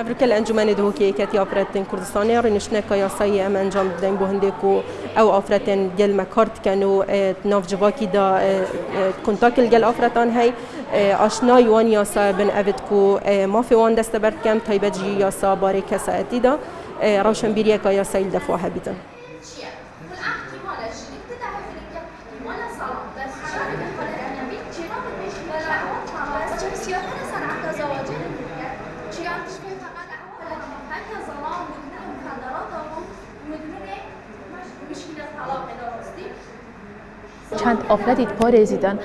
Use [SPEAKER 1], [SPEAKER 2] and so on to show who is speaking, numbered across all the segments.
[SPEAKER 1] افریقل انجمن دوکی کتی آفرتن کردستانی رنشنه که یاسایی ام انجام بدیم به هندکو او آفرتن گل مکارت کنو ناف جواکی دا کنتاکل گل آفرتان هی آشنای وان یاسا بن افت کو ما في وان دست برد کم تایبجی یاسا باری کساتی دا روشن بیریه که یاسایی دفعه هبیتن.
[SPEAKER 2] چند آفرتی پارێزیدن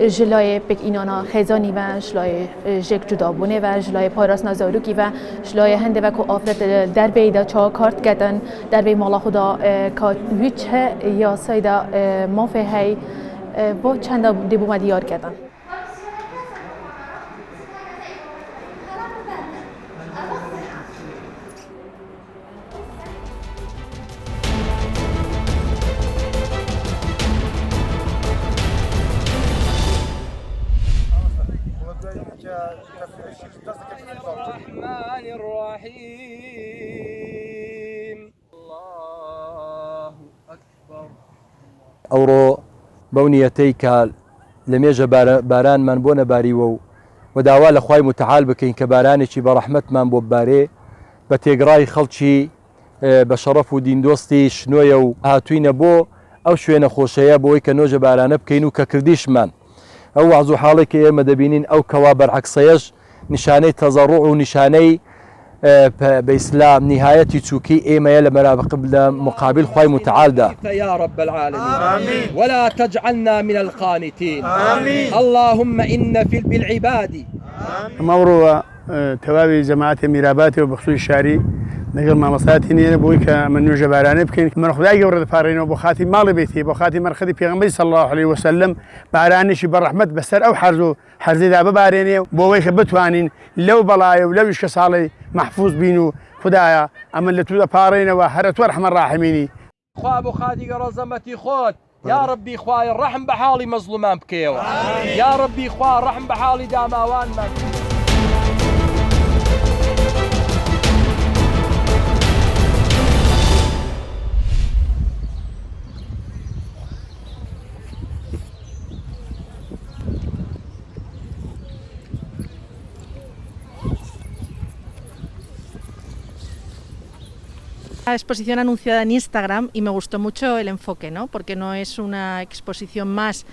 [SPEAKER 2] جلای بک اینانا خزانی و جلای جک جدابونه و جلای پاراس نازاروکی و جلای هنده و کو آفرت در بیدا چا کارت کردن در بی مالا خدا که هیچ یا سایدا مافه هی با چند دیبو مدیار کردن.
[SPEAKER 3] الرحمن الرحيم الله أكبر
[SPEAKER 4] ئەوڕۆ بەونیەتەی کە لە مێژە بارانمان بۆ نەباریوە و داوا لە خوای متعال بکەین کە بارانێکی بە ڕەحمەتمان بۆ ببارێ بە تێگڕای خەڵکی بە شەڕەف و دیندۆستی شنۆیە و هاتووینە بۆ ئەو شوێنە خۆشەیە بۆی کە نۆژە بارانە بکەین و کە کردیشمان ئەو وەعز و حاڵێک کە ئێمە دەبینین ئەو کەوا بەرعەکسەیەش نیشانەی تەزەڕوع و نیشانەی بإسلام نهاية تشوكي إيما لە مقابل خوای متعال دا
[SPEAKER 3] يا رب العالمين آمين ولا تجعلنا من القانتين آمين اللهم إن في بالعباد
[SPEAKER 5] مورو توابي جماعة ميراباتي وبخصوص الشاري لەگەڵ مامەساتی نیە بۆی کە من نوێژە بارانە بکەین من خدای گەورە دەپارڕینەوە بۆ خاتی ماڵی بێتی بۆ خاتی مەرخەتی پێغەمبەری صلی الله علیه وسلم بارانێکی بە ڕەحمەت بەسەر ئەو حەرز و حەرزێدا ببارێنێ بۆ ئەوەی کە بتوانین لەو بەڵایە و لەو شکە ساڵی محفوظ بین و خدایە ئەمە لە تو دەپارڕینەوە هەرە تو ئەرحەمە ڕاحمینی
[SPEAKER 3] خوا بۆ خاتی گەڕەزەمەتی خۆت یا ربی خوای ڕەحم بە حاڵی مەزلومان بکەوە یا ربی خوا ڕەحم بە حاڵی داماوانمان
[SPEAKER 6] La exposición anunciada en Instagram y me gustó mucho el enfoque, ¿no? Porque no es una exposición más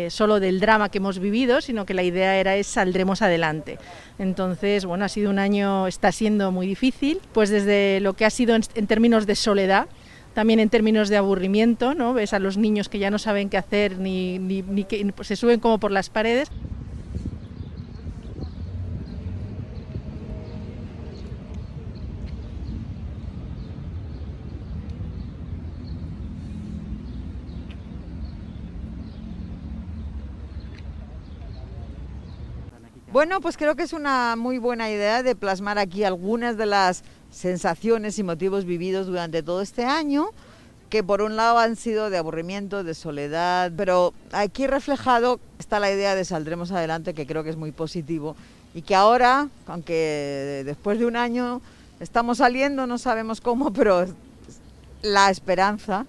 [SPEAKER 6] solo del drama que hemos vivido, sino que la idea era saldremos adelante. Entonces, bueno, ha sido un año, está siendo muy difícil, pues desde lo que ha sido en términos de soledad, también en términos de aburrimiento, ¿no? Ves a los niños que ya no saben qué hacer ni que pues se suben como por las paredes.
[SPEAKER 7] Bueno, pues creo que es una muy buena idea de plasmar aquí algunas de las sensaciones y motivos vividos durante todo este año, que por un lado han sido de aburrimiento, de soledad, pero aquí reflejado está la idea de saldremos adelante, que creo que es muy positivo y que ahora, aunque después de un año estamos saliendo, no sabemos cómo, pero la esperanza